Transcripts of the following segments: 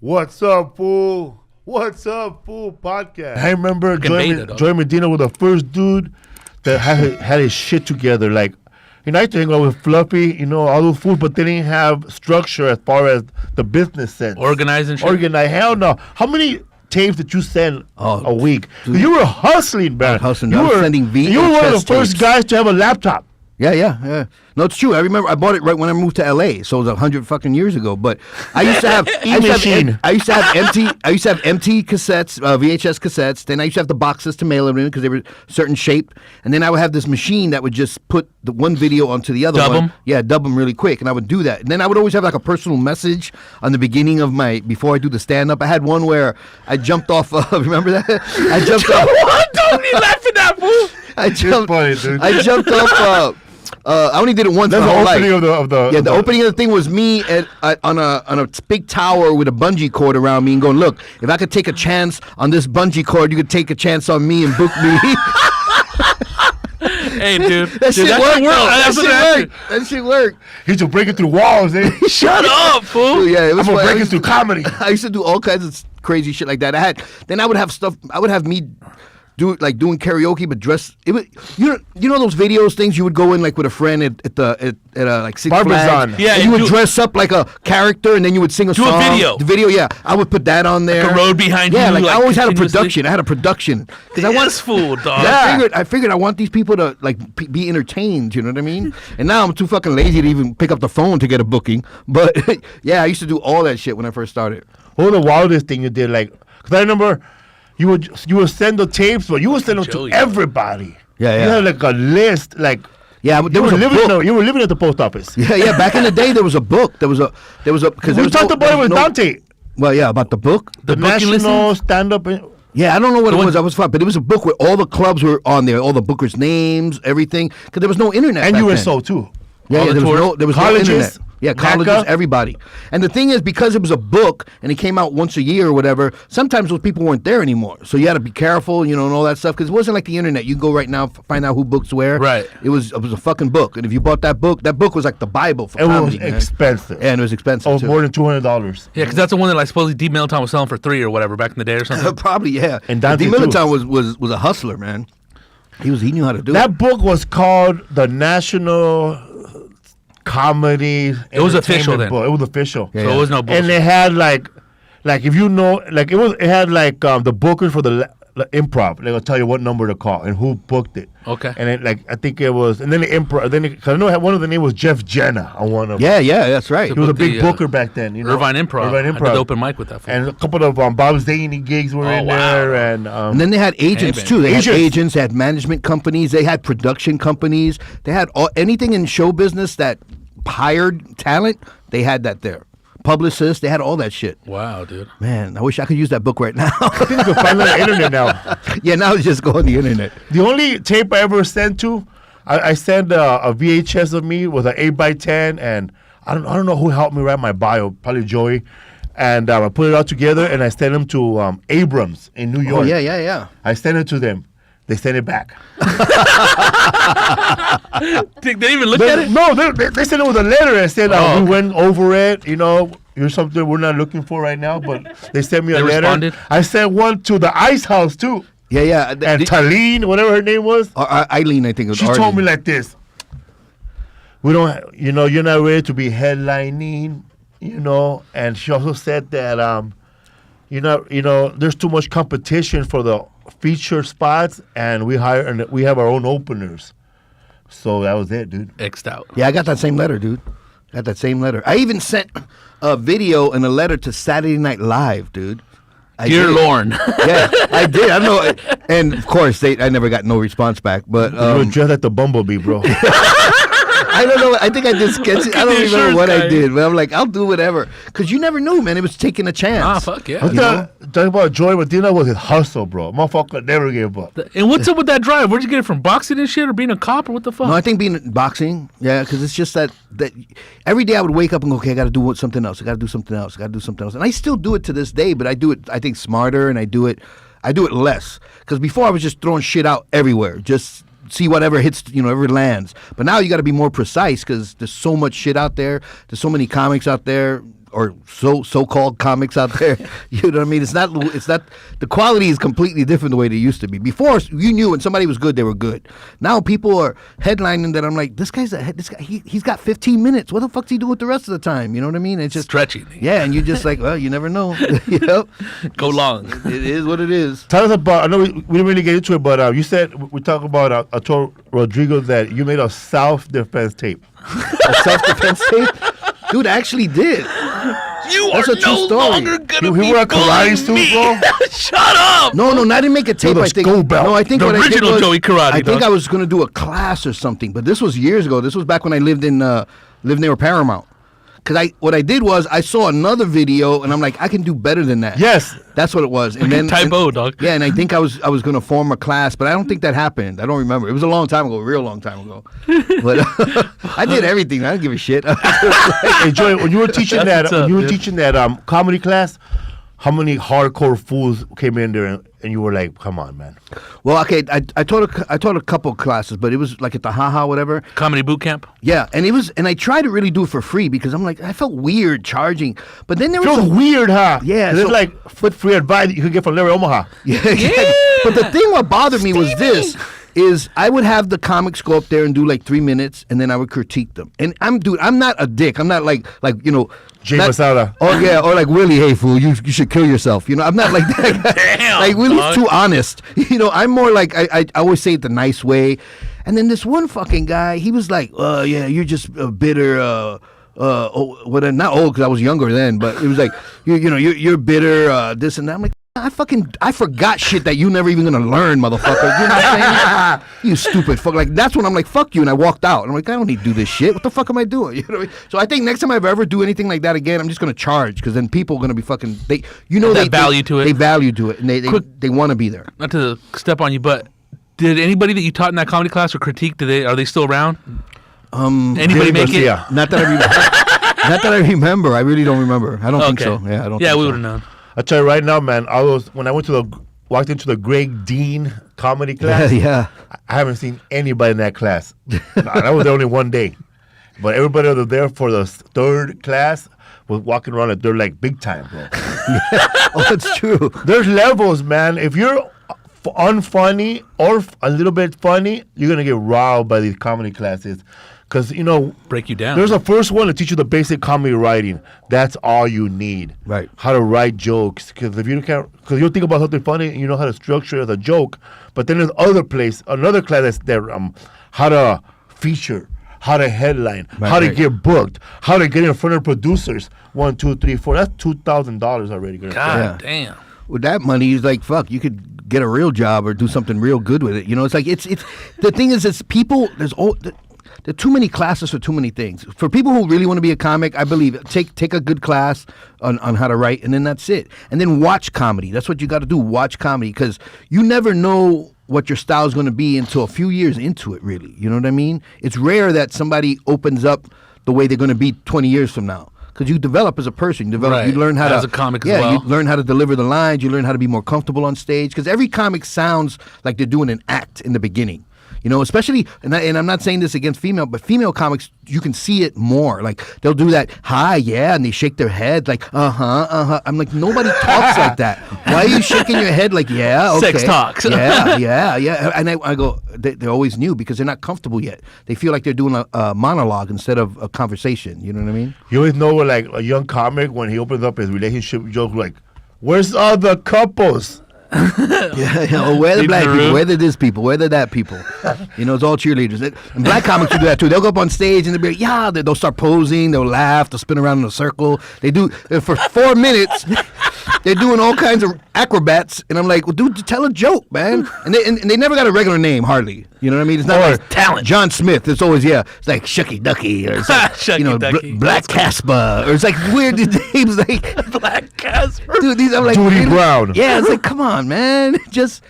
What's up, fool? What's up, fool? Podcast. I remember Beta, Joey Medina was the first dude that had his shit together. Like, you know, I used to hang out with Fluffy, you know, all those fools, but they didn't have structure as far as the business sense. Organizing shit. Hell no. How many tapes did you send a week? Dude. You were hustling, man. I was sending VHS You were one of the first tapes. guys to have a laptop. Yeah. No, it's true. I remember I bought it right when I moved to LA, so it was 100 fucking years ago. But I used to have I used to have empty cassettes, VHS cassettes. Then I used to have the boxes to mail them in because they were certain shape. And then I would have this machine that would just put the one video onto the other Dub one. 'em? Yeah, dub them really quick, and I would do that. And then I would always have like a personal message on the beginning of before I do the stand up. I had one where I jumped off. Remember that? I jumped off. What? Don't be laughing at fool. I jumped. funny, dude. I jumped off. I only did it once. That's my the whole opening life. of the. Yeah, the opening of the thing was me on a big tower with a bungee cord around me and going, look, if I could take a chance on this bungee cord, you could take a chance on me and book me. Hey, dude. That shit worked. That shit worked. He used to break it through walls, eh? Shut up, fool. Dude, yeah, it was I'm gonna fun. break it through comedy. I used to do all kinds of crazy shit like that. Then I would have stuff. I would have me do like doing karaoke, but dress. It was you know those videos things you would go in like with a friend at like Six Barbizon. Flags. Yeah, and you would dress up like a character, and then you would sing a Do a song. video. The video, yeah. I would put that on there. Like a road behind yeah, you, like I like, always had a continuously? production. I had a production because I want. Yes, fool, dog. Yeah. I figured I want these people to like be entertained. You know what I mean? And now I'm too fucking lazy to even pick up the phone to get a booking. But yeah, I used to do all that shit when I first started. What was the wildest thing you did? Like, because I remember you would send the tapes, but you would send them Joey, to everybody. Yeah. You had like a list, like. Yeah, but there was a book. You were living at the post office. Yeah. Back in the day, there was a book. There was a because We talked about it with Dante. Well, yeah, about the book. The booking national listings? stand-up. Yeah, I don't know what it was. I was fine, but it was a book where all the clubs were on there, all the bookers' names, everything, because there was no internet. And back USO then. too. Yeah, the there was tours? there was Colleges, no internet. Yeah, colleges, NACA. everybody. And the thing is, because it was a book and it came out once a year or whatever, sometimes those people weren't there anymore. So you had to be careful, you know, and all that stuff, because it wasn't like the internet. You can go right now, find out who books where. Right. It was a fucking book. And if you bought that book was like the Bible for It comedy, was man. expensive. Yeah, and it was expensive, Oh, too. more than $200. Yeah, because that's the one that like supposedly D. Middletown was selling for $3 or whatever back in the day or something. Probably, yeah. And D. Dante, Middletown was a hustler, man. He knew how to do it. That book was called the National Comedy. It was official Entertainment then. Book. It was official. Yeah. So it was no bullshit. And it had like if you know, like it had like the bookers for the improv. They'll tell you what number to call and who booked it. Okay. And it, like I think it was, and then the improv. Cause I know one of the name was Jeff Jenna on one of them. Yeah, that's right. He was a big the, booker back then. You know, Irvine Improv. I did the open mic with that fool. And a couple of Bob Zaney gigs were in wow. there, and And then they had agents man. too. They had Agents. agents, they had management companies, they had production companies, they had anything in show business that hired talent. They had that there. Publicists, they had all that shit. Wow, dude. Man, I wish I could use that book right now. I think you can find it on the internet now. Yeah, now it's just go on the internet. The only tape I ever sent to, I sent a VHS of me with an 8x10, and I don't know who helped me write my bio, probably Joey. And I put it all together, and I sent them to Abrams in New York. Oh, yeah. I sent it to them. They sent it back. They didn't even look at it? No, they sent it with a letter and said, we went over it, you know, here's something we're not looking for right now, but they sent me a They letter. responded? I sent one to the Ice House, too. Yeah. And Talene, whatever her name was. Eileen, I think it was. She told me like this. We don't, you know, you're not ready to be headlining, you know. And she also said that, you know, there's too much competition for the feature spots, and we have our own openers. So that was it, dude. X'd out. Yeah, I got that same letter, dude. Got that same letter. I even sent a video and a letter to Saturday Night Live, dude. Dear Lorne. Yeah, I did. I know. And of course, I never got no response back. But You were dressed like the Bumblebee, bro. I don't know. I think I did sketches. I don't The remember what insurance I guy. did, but I'm like, I'll do whatever. Because you never knew, man. It was taking a chance. Ah, fuck yeah. I'm talking about Joey Medina was his hustle, bro. Motherfucker never gave up. And what's up with that drive? Where'd you get it from? Boxing and shit or being a cop or what the fuck? No, I think being boxing, yeah, because it's just that every day I would wake up and go, okay, I got to do something else. I got to do something else. I got to do something else. And I still do it to this day, but I do it, I think, smarter, and I do it less. Because before I was just throwing shit out everywhere, just see whatever hits, whatever lands. But now you got to be more precise because there's so much shit out there. There's so many comics out there. or so-called comics out there. You know what I mean? It's not the quality is completely different the way they used to be. Before, you knew when somebody was good, they were good. Now people are headlining that I'm like, this guy, he's got 15 minutes. What the fuck's he doing with the rest of the time? You know what I mean? It's just stretchy. Yeah, and you're just like, well, you never know. You know? Go long. It is what it is. Tell us about, I know we didn't really get into it, but you said, we talked about Arturo Rodrigo, that you made a self-defense tape. A self-defense tape? Dude, I actually did. That's a true story. Longer gonna be You wear a karate suit, bro? Shut up! No, I didn't make a tape. With a I think. skull belt. No, I think The what I did original was, Joey Karate, I think dog. I was going to do a class or something, but this was years ago. This was back when I lived near Paramount. Because what I did was I saw another video and I'm like, I can do better than that. Yes. That's what it was. And then Typo, dog. Yeah, and I think I was going to form a class, but I don't think that happened. I don't remember. It was a long time ago, a real long time ago. But I did everything. I didn't give a shit. Hey, Joey, when you were teaching that comedy class, how many hardcore fools came in there and you were like, come on, man? Well, okay, I taught a couple classes, but it was like at the Ha whatever. Comedy boot camp. Yeah, and I tried to really do it for free because I'm like, I felt weird charging. But then there was Feels weird, huh? Yeah, It's so- like free advice you could get from Larry Omaha. Yeah. But the thing what bothered me was this. Is I would have the comics go up there and do like 3 minutes, and then I would critique them. And I'm not a dick. I'm not like you know, Jay Masada. Oh yeah, or like Willie, hey fool, you should kill yourself. You know, I'm not like that. Damn, like Willie's dog. too honest. You know, I'm more like I always say it the nice way. And then this one fucking guy, he was like, yeah, you're just a bitter. Not old because I was younger then, but it was like you're bitter. This and that. I'm like. I forgot shit that you never even gonna learn, motherfucker. You know what I'm saying? You stupid fuck. Like that's when I'm like, fuck you, and I walked out. And I'm like, I don't need to do this shit. What the fuck am I doing? You know what I mean? So I think next time I ever do anything like that again, I'm just gonna charge because then people are gonna be fucking. They value to it. They value to it, and they want to be there. Not to step on you, but did anybody that you taught in that comedy class or critique? Are they still around? Anybody make it? Garcia. Not that I remember. I really don't remember. I don't think so. Yeah, I don't. Yeah, think we so. would have known. I tell you right now, man. When I walked into the Greg Dean comedy class. Yeah. I haven't seen anybody in that class. That was only one day, but everybody that was there for the third class was walking around like they're like big time, bro. Oh, that's true. There's levels, man. If you're unfunny or a little bit funny, you're gonna get riled by these comedy classes. Because, break you down. There's a first one to teach you the basic comedy writing. That's all you need. Right. How to write jokes. Because if you can't, because you'll think about something funny and you know how to structure it as a joke. But then there's another class that's there, how to feature, how to headline, how to get booked, how to get in front of producers. 1, 2, 3, 4. That's $2,000 already. God damn. With that money, it's like, fuck, you could get a real job or do something real good with it. You know, it's like, it's the thing is, it's people, there are too many classes for too many things. For people who really want to be a comic, I believe, take a good class on how to write, and then that's it. And then watch comedy. That's what you got to do, watch comedy, because you never know what your style is going to be until a few years into it, really. You know what I mean? It's rare that somebody opens up the way they're going to be 20 years from now. Because you develop as a person. You learn how as a comic as well. You learn how to deliver the lines. You learn how to be more comfortable on stage. Because every comic sounds like they're doing an act in the beginning. You know, especially, and I'm not saying this against female, but female comics, you can see it more. Like, they'll do that, hi, yeah, and they shake their head like, I'm like, nobody talks like that. Why are you shaking your head like, yeah, okay. Sex talks. Yeah. And I go, they're always new because they're not comfortable yet. They feel like they're doing a monologue instead of a conversation. You know what I mean? You always know, like, a young comic, when he opens up his relationship joke, like, where's all the couples? Oh, where the black people? Where the this people? Where the that people? You know, it's all cheerleaders. And black comics do that too. They'll go up on stage and they'll be like, yeah, they'll start posing, they'll laugh, they'll spin around in a circle. They do for 4 minutes. They're doing all kinds of acrobats, and I'm like, well, dude, tell a joke, man. And they never got a regular name, hardly. You know what I mean? It's not like talent. John Smith. It's always it's like Shucky Ducky, or it's like, Shucky Ducky. Black Casper, or it's like weird names like Black Casper. Dude, these I'm like Judy Brown. Yeah, it's like, come on, man, just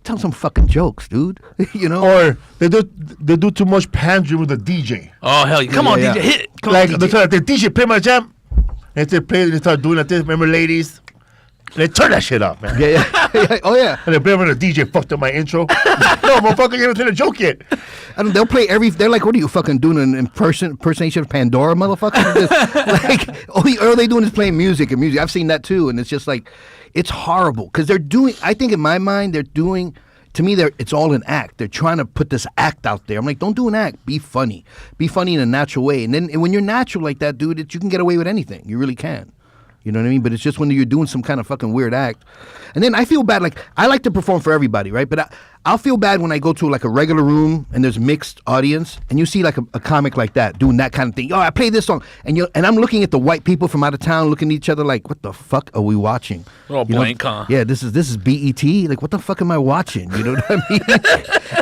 tell some fucking jokes, dude. You know? Or they do too much pandering with the DJ. Oh hell, come on, DJ, hit it. Come Like on, they DJ. try to DJ play my jam, and they start doing like this. Remember, ladies, They turn that shit up, man. Yeah. Oh yeah. And the DJ fucked up my intro. No, motherfucker, you haven't seen a joke yet. And they'll play they're like, what are you fucking doing, an impersonation of Pandora, motherfucker? Like, all they doing is playing music and music. I've seen that too, and it's just like, it's horrible because they're doing. I think in my mind they're doing. To me, it's all an act. They're trying to put this act out there. I'm like, don't do an act. Be funny. Be funny in a natural way. And then when you're natural like that, dude, you can get away with anything. You really can. You know what I mean? But it's just when you're doing some kind of fucking weird act. And then I feel bad. Like, I like to perform for everybody, right? But I'll feel bad when I go to like a regular room and there's mixed audience and you see like a comic like that doing that kind of thing. Oh, I play this song. And I'm looking at the white people from out of town looking at each other like, what the fuck are we watching? We're all blank, huh? Yeah, this is BET. Like, what the fuck am I watching? You know what I mean?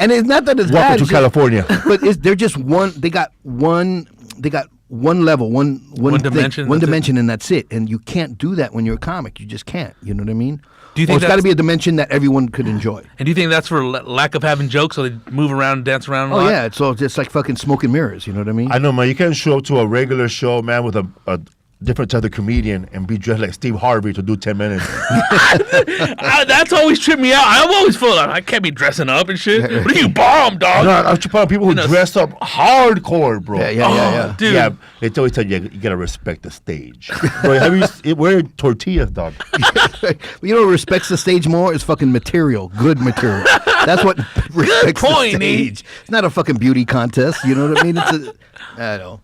And it's not that it's bad. Welcome to California. But they're just one. They got one level, one dimension, one dimension, and that's it. And you can't do that when you're a comic. You just can't. You know what I mean? Do you think it's got to be a dimension that everyone could enjoy? And do you think that's for lack of having jokes, so they move around and dance around a lot? Yeah, it's all just like fucking smoke and mirrors. You know what I mean? I know, man. You can't show up to a regular show, man, with a different type of comedian and be dressed like Steve Harvey to do 10 minutes. That's always tripped me out. I've always felt like I can't be dressing up and shit. What are you, bomb, dog? No, I'm talking about people who dress up hardcore, bro. Yeah. Dude. Yeah, they always tell you gotta respect the stage. Bro, wear tortillas, dog. You know what respects the stage more is fucking material, good material. That's what respects point, the stage. It's not a fucking beauty contest. You know what I mean? I don't know.